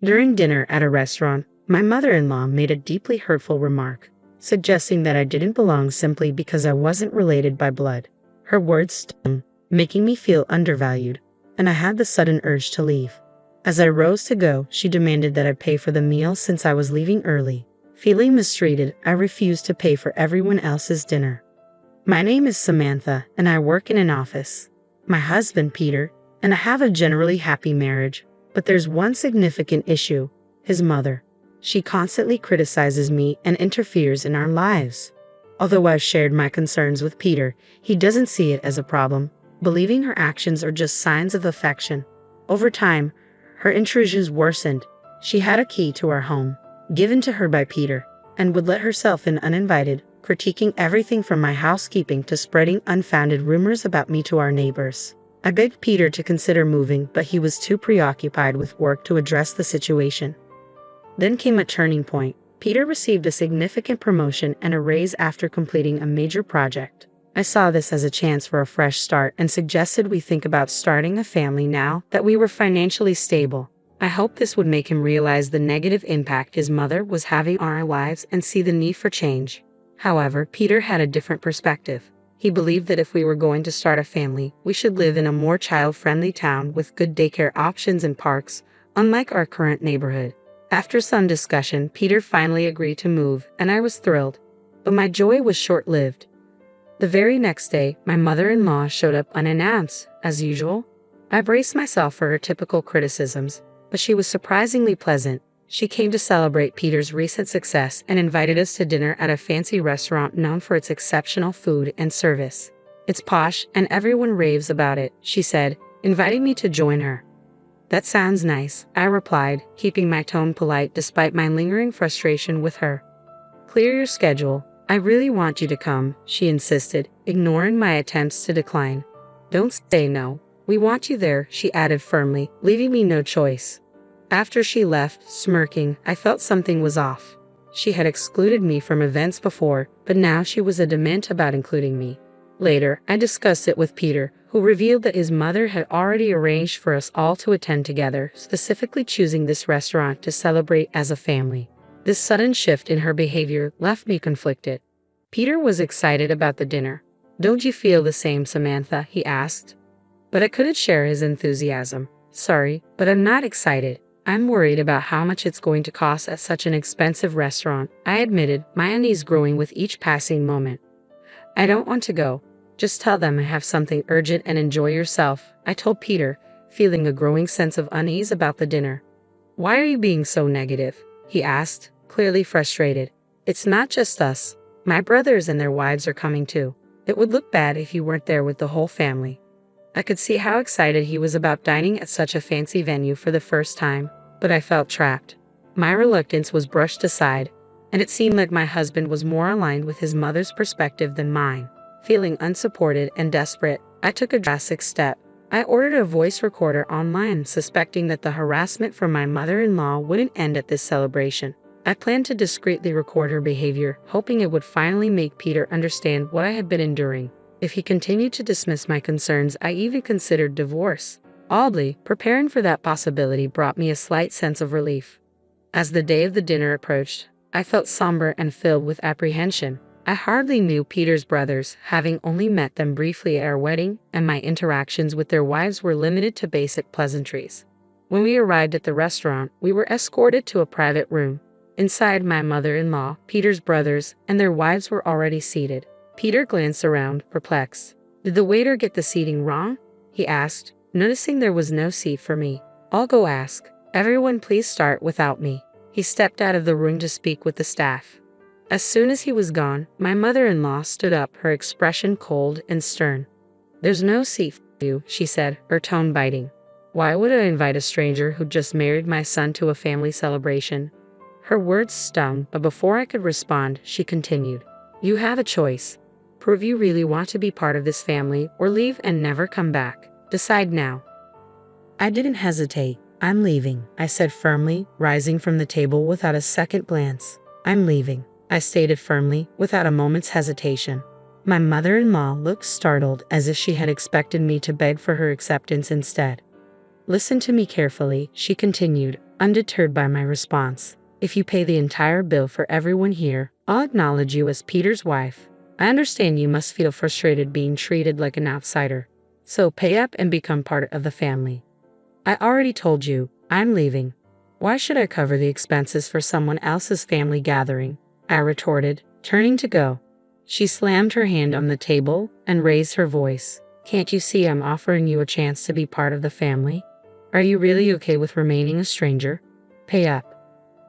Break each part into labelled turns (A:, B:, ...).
A: During dinner at a restaurant, my mother-in-law made a deeply hurtful remark, suggesting that I didn't belong simply because I wasn't related by blood. Her words stung, making me feel undervalued, and I had the sudden urge to leave. As I rose to go, she demanded that I pay for the meal since I was leaving early. Feeling mistreated, I refused to pay for everyone else's dinner. My name is Samantha, and I work in an office. My husband, Peter, and I have a generally happy marriage, but there's one significant issue: his mother. She constantly criticizes me and interferes in our lives. Although I've shared my concerns with Peter, he doesn't see it as a problem, believing her actions are just signs of affection. Over time, her intrusions worsened. She had a key to our home, given to her by Peter, and would let herself in uninvited, critiquing everything from my housekeeping to spreading unfounded rumors about me to our neighbors. I begged Peter to consider moving, but he was too preoccupied with work to address the situation. Then came a turning point. Peter received a significant promotion and a raise after completing a major project. I saw this as a chance for a fresh start and suggested we think about starting a family now that we were financially stable. I hoped this would make him realize the negative impact his mother was having on our lives and see the need for change. However, Peter had a different perspective. He believed that if we were going to start a family, we should live in a more child-friendly town with good daycare options and parks, unlike our current neighborhood. After some discussion, Peter finally agreed to move, and I was thrilled. But my joy was short-lived. The very next day, my mother-in-law showed up unannounced, as usual. I braced myself for her typical criticisms, but she was surprisingly pleasant. She came to celebrate Peter's recent success and invited us to dinner at a fancy restaurant known for its exceptional food and service. "It's posh, and everyone raves about it," she said, inviting me to join her. "That sounds nice," I replied, keeping my tone polite despite my lingering frustration with her. "Clear your schedule. I really want you to come," she insisted, ignoring my attempts to decline. "Don't say no. We want you there," she added firmly, leaving me no choice. After she left, smirking, I felt something was off. She had excluded me from events before, but now she was adamant about including me. Later, I discussed it with Peter, who revealed that his mother had already arranged for us all to attend together, specifically choosing this restaurant to celebrate as a family. This sudden shift in her behavior left me conflicted. Peter was excited about the dinner. "Don't you feel the same, Samantha?" he asked. But I couldn't share his enthusiasm. "Sorry, but I'm not excited. I'm worried about how much it's going to cost at such an expensive restaurant," I admitted, my unease growing with each passing moment. "I don't want to go. Just tell them I have something urgent and enjoy yourself," I told Peter, feeling a growing sense of unease about the dinner. "Why are you being so negative?" he asked, clearly frustrated. "It's not just us. My brothers and their wives are coming too. It would look bad if you weren't there with the whole family." I could see how excited he was about dining at such a fancy venue for the first time, but I felt trapped. My reluctance was brushed aside, and it seemed like my husband was more aligned with his mother's perspective than mine. Feeling unsupported and desperate, I took a drastic step. I ordered a voice recorder online, suspecting that the harassment from my mother-in-law wouldn't end at this celebration. I planned to discreetly record her behavior, hoping it would finally make Peter understand what I had been enduring. If he continued to dismiss my concerns, I even considered divorce. Oddly, preparing for that possibility brought me a slight sense of relief. As the day of the dinner approached, I felt somber and filled with apprehension. I hardly knew Peter's brothers, having only met them briefly at our wedding, and my interactions with their wives were limited to basic pleasantries. When we arrived at the restaurant, we were escorted to a private room. Inside, my mother-in-law, Peter's brothers, and their wives were already seated. Peter glanced around, perplexed. "Did the waiter get the seating wrong?" he asked, noticing there was no seat for me. "I'll go ask. Everyone please start without me." He stepped out of the room to speak with the staff. As soon as he was gone, my mother-in-law stood up, her expression cold and stern. "There's no seat for you," she said, her tone biting. "Why would I invite a stranger who just married my son to a family celebration?" Her words stung, but before I could respond, she continued. "You have a choice. Prove you really want to be part of this family, or leave and never come back. Decide now." I didn't hesitate. "I'm leaving," I said firmly, rising from the table without a second glance. "I'm leaving," I stated firmly, without a moment's hesitation. My mother-in-law looked startled, as if she had expected me to beg for her acceptance instead. "Listen to me carefully," she continued, undeterred by my response. If you pay the entire bill for everyone here, I'll acknowledge you as Peter's wife. I understand you must feel frustrated being treated like an outsider. So pay up and become part of the family. I already told you, I'm leaving. Why should I cover the expenses for someone else's family gathering? I retorted, turning to go. She slammed her hand on the table and raised her voice. Can't you see I'm offering you a chance to be part of the family? Are you really okay with remaining a stranger? Pay up.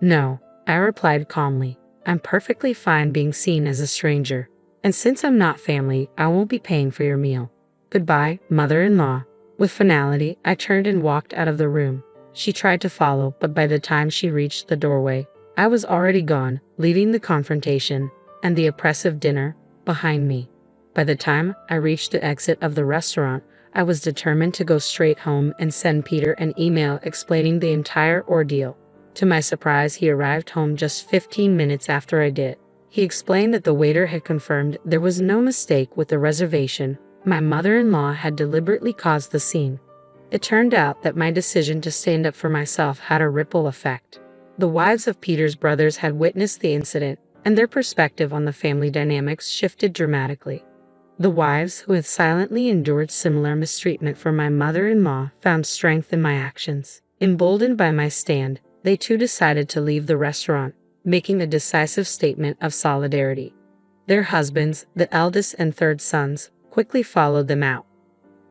A: No, I replied calmly. I'm perfectly fine being seen as a stranger. And since I'm not family, I won't be paying for your meal. Goodbye, mother-in-law. With finality, I turned and walked out of the room. She tried to follow, but by the time she reached the doorway, I was already gone, leaving the confrontation and the oppressive dinner behind me. By the time I reached the exit of the restaurant, I was determined to go straight home and send Peter an email explaining the entire ordeal. To my surprise, he arrived home just 15 minutes after I did. He explained that the waiter had confirmed there was no mistake with the reservation. My mother-in-law had deliberately caused the scene. It turned out that my decision to stand up for myself had a ripple effect. The wives of Peter's brothers had witnessed the incident, and their perspective on the family dynamics shifted dramatically. The wives who had silently endured similar mistreatment from my mother-in-law found strength in my actions. Emboldened by my stand, they too decided to leave the restaurant, making a decisive statement of solidarity. Their husbands, the eldest and third sons, quickly followed them out.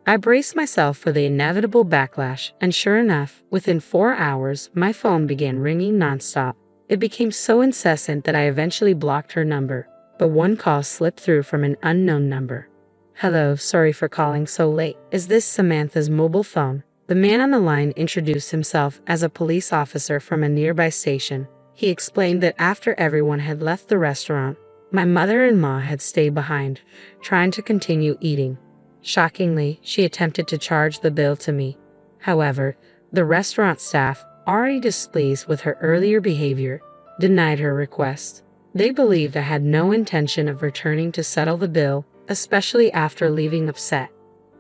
A: I braced myself for the inevitable backlash, and sure enough, within 4 hours, my phone began ringing nonstop. It became so incessant that I eventually blocked her number, but one call slipped through from an unknown number. Hello, sorry for calling so late. Is this Samantha's mobile phone? The man on the line introduced himself as a police officer from a nearby station. He explained that after everyone had left the restaurant, my mother-in-law had stayed behind, trying to continue eating. Shockingly, she attempted to charge the bill to me. However, the restaurant staff, already displeased with her earlier behavior, denied her request. They believed I had no intention of returning to settle the bill, especially after leaving upset.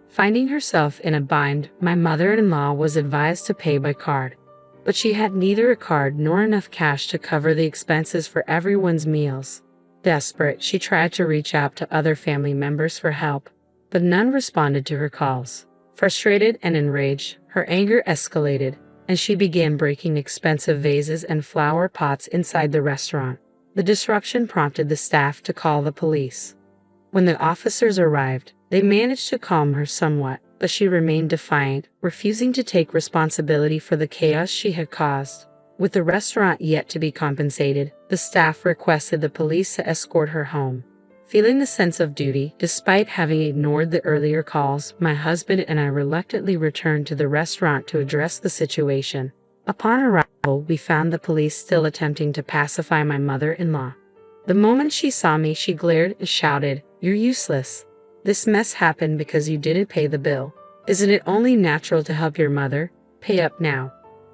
A: Finding herself in a bind, my mother-in-law was advised to pay by card. But she had neither a card nor enough cash to cover the expenses for everyone's meals. Desperate, she tried to reach out to other family members for help, but none responded to her calls. Frustrated and enraged, her anger escalated, and she began breaking expensive vases and flower pots inside the restaurant. The disruption prompted the staff to call the police. When the officers arrived, they managed to calm her somewhat, but she remained defiant, refusing to take responsibility for the chaos she had caused. With the restaurant yet to be compensated, the staff requested the police to escort her home. Feeling the sense of duty, despite having ignored the earlier calls, my husband and I reluctantly returned to the restaurant to address the situation. Upon arrival, we found the police still attempting to pacify my mother-in-law. The moment she saw me, she glared and shouted, "You're useless. This mess happened because you didn't pay the bill. Isn't it only natural to help your mother? Pay up now."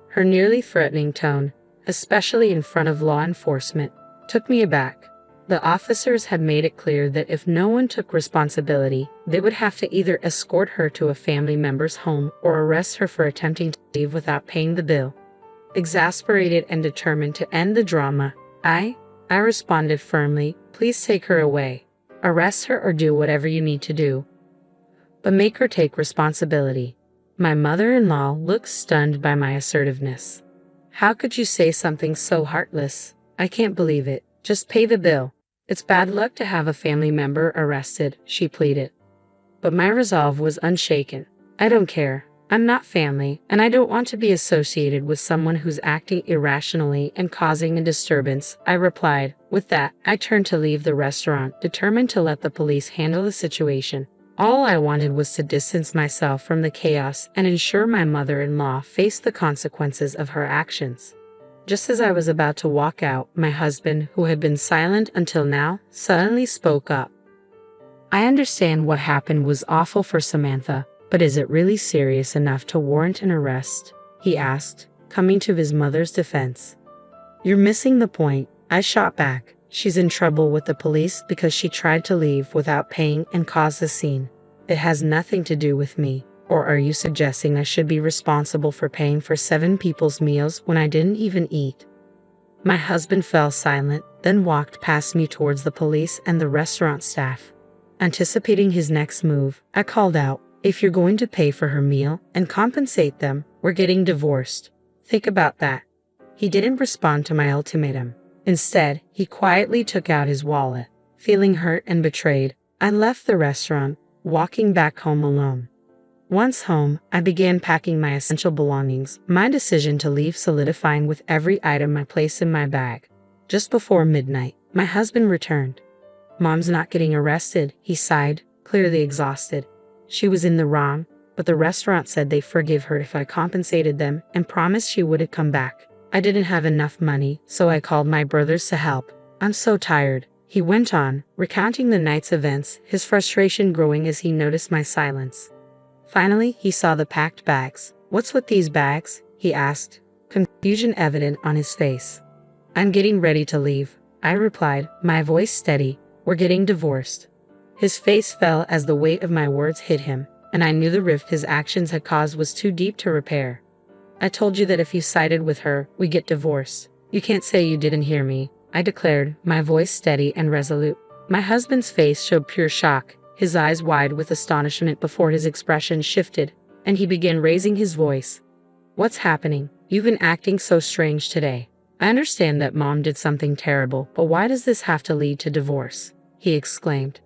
A: Her nearly threatening tone, especially in front of law enforcement, took me aback. The officers had made it clear that if no one took responsibility, they would have to either escort her to a family member's home or arrest her for attempting to leave without paying the bill. Exasperated and determined to end the drama, I responded firmly, "Please take her away. Arrest her or do whatever you need to do. But make her take responsibility." My mother-in-law looked stunned by my assertiveness. "How could you say something so heartless? I can't believe it. Just pay the bill. It's bad luck to have a family member arrested," she pleaded. But my resolve was unshaken. "I don't care. I'm not family, and I don't want to be associated with someone who's acting irrationally and causing a disturbance," I replied. With that, I turned to leave the restaurant, determined to let the police handle the situation. All I wanted was to distance myself from the chaos and ensure my mother-in-law faced the consequences of her actions. Just as I was about to walk out, my husband, who had been silent until now, suddenly spoke up. "I understand what happened was awful for Samantha, but is it really serious enough to warrant an arrest?" he asked, coming to his mother's defense. "You're missing the point," I shot back. "She's in trouble with the police because she tried to leave without paying and caused a scene. It has nothing to do with me." Or are you suggesting I should be responsible for paying for 7 people's meals when I didn't even eat? My husband fell silent, then walked past me towards the police and the restaurant staff. Anticipating his next move, I called out, "If you're going to pay for her meal and compensate them, we're getting divorced. Think about that." He didn't respond to my ultimatum. Instead, he quietly took out his wallet. Feeling hurt and betrayed, I left the restaurant, walking back home alone. Once home, I began packing my essential belongings, my decision to leave solidifying with every item I placed in my bag. Just before midnight, my husband returned. "Mom's not getting arrested," he sighed, clearly exhausted. She was in the wrong, but the restaurant said they'd forgive her if I compensated them and promised she wouldn't come back. I didn't have enough money, so I called my brothers to help. "I'm so tired," he went on, recounting the night's events, his frustration growing as he noticed my silence. Finally, he saw the packed bags. "What's with these bags?" he asked, confusion evident on his face. "I'm getting ready to leave," I replied, my voice steady. "We're getting divorced." His face fell as the weight of my words hit him, and I knew the rift his actions had caused was too deep to repair. "I told you that if you sided with her, we get divorced. You can't say you didn't hear me," I declared, my voice steady and resolute. My husband's face showed pure shock, his eyes wide with astonishment before his expression shifted, and he began raising his voice. "What's happening? You've been acting so strange today. I understand that Mom did something terrible, but why does this have to lead to divorce?" he exclaimed.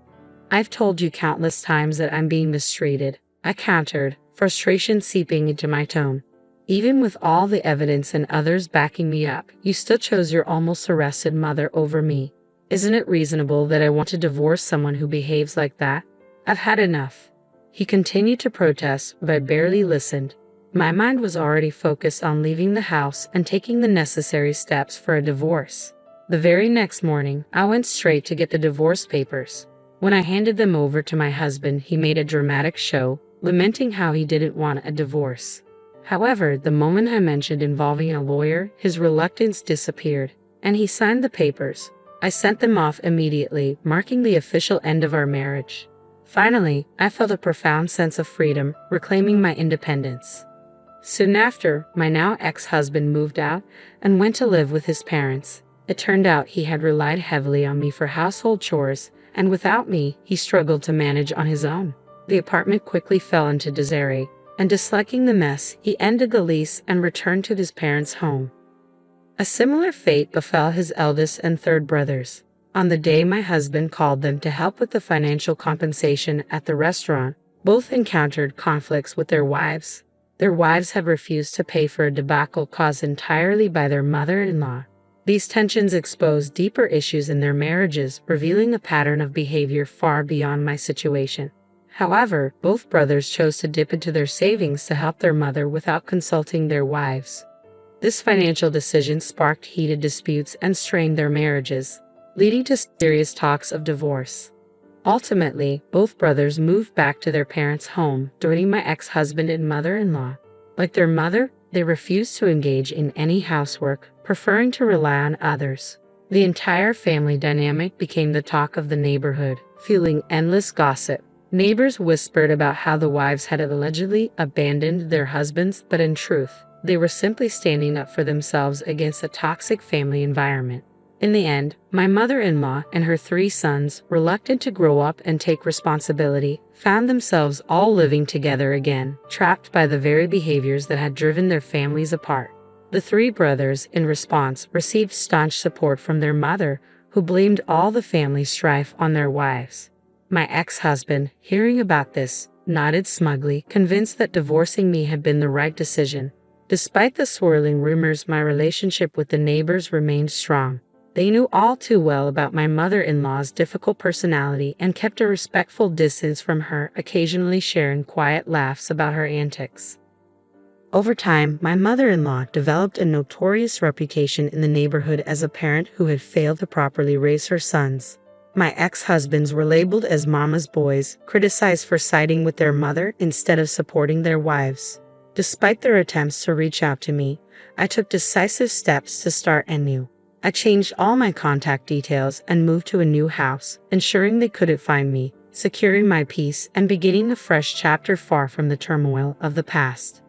A: "I've told you countless times that I'm being mistreated," I countered, frustration seeping into my tone. "Even with all the evidence and others backing me up, you still chose your almost arrested mother over me. Isn't it reasonable that I want to divorce someone who behaves like that? I've had enough." He continued to protest, but I barely listened. My mind was already focused on leaving the house and taking the necessary steps for a divorce. The very next morning, I went straight to get the divorce papers. When I handed them over to my husband, he made a dramatic show, lamenting how he didn't want a divorce. However, the moment I mentioned involving a lawyer, his reluctance disappeared, and he signed the papers. I sent them off immediately, marking the official end of our marriage. Finally, I felt a profound sense of freedom, reclaiming my independence. Soon after, my now ex-husband moved out and went to live with his parents. It turned out he had relied heavily on me for household chores, and without me, he struggled to manage on his own. The apartment quickly fell into disarray, and disliking the mess, he ended the lease and returned to his parents' home. A similar fate befell his eldest and third brothers. On the day my husband called them to help with the financial compensation at the restaurant, both encountered conflicts with their wives. Their wives have refused to pay for a debacle caused entirely by their mother-in-law. These tensions exposed deeper issues in their marriages, revealing a pattern of behavior far beyond my situation. However, both brothers chose to dip into their savings to help their mother without consulting their wives. This financial decision sparked heated disputes and strained their marriages, leading to serious talks of divorce. Ultimately, both brothers moved back to their parents' home, joining my ex-husband and mother-in-law. Like their mother, they refused to engage in any housework, preferring to rely on others. The entire family dynamic became the talk of the neighborhood, fueling endless gossip. Neighbors whispered about how the wives had allegedly abandoned their husbands, but in truth, they were simply standing up for themselves against a toxic family environment. In the end, my mother-in-law and her 3 sons, reluctant to grow up and take responsibility, found themselves all living together again, trapped by the very behaviors that had driven their families apart. The 3 brothers, in response, received staunch support from their mother, who blamed all the family strife on their wives. My ex-husband, hearing about this, nodded smugly, convinced that divorcing me had been the right decision. Despite the swirling rumors, my relationship with the neighbors remained strong. They knew all too well about my mother-in-law's difficult personality and kept a respectful distance from her, occasionally sharing quiet laughs about her antics. Over time, my mother-in-law developed a notorious reputation in the neighborhood as a parent who had failed to properly raise her sons. My ex-husbands were labeled as mama's boys, criticized for siding with their mother instead of supporting their wives. Despite their attempts to reach out to me, I took decisive steps to start anew. I changed all my contact details and moved to a new house, ensuring they couldn't find me. securing my peace and beginning a fresh chapter far from the turmoil of the past.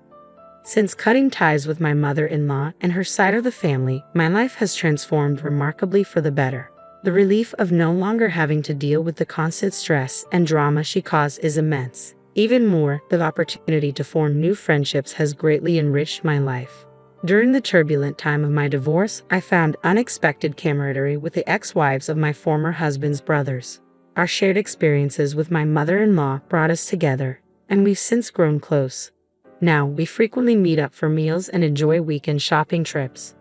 A: Since cutting ties with my mother-in-law and her side of the family, my life has transformed remarkably for the better. The relief of no longer having to deal with the constant stress and drama she caused is immense. Even more, the opportunity to form new friendships has greatly enriched my life. During the turbulent time of my divorce, I found unexpected camaraderie with the ex-wives of my former husband's brothers. Our shared experiences with my mother-in-law brought us together, and we've since grown close. Now, we frequently meet up for meals and enjoy weekend shopping trips.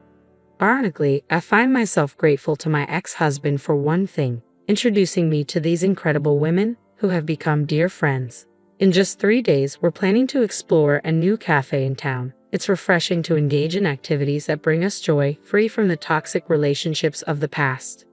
A: Ironically, I find myself grateful to my ex-husband for one thing, introducing me to these incredible women who have become dear friends. In just 3 days, we're planning to explore a new cafe in town. It's refreshing to engage in activities that bring us joy, free from the toxic relationships of the past.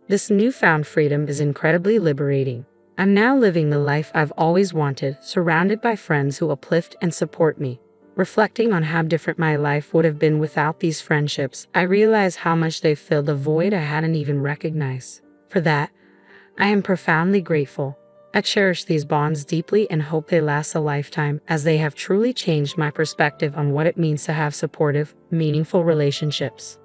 A: This newfound freedom is incredibly liberating. I'm now living the life I've always wanted, surrounded by friends who uplift and support me. Reflecting on how different my life would have been without these friendships, I realize how much they've filled a void I hadn't even recognized. For that, I am profoundly grateful. I cherish these bonds deeply and hope they last a lifetime, as they have truly changed my perspective on what it means to have supportive, meaningful relationships.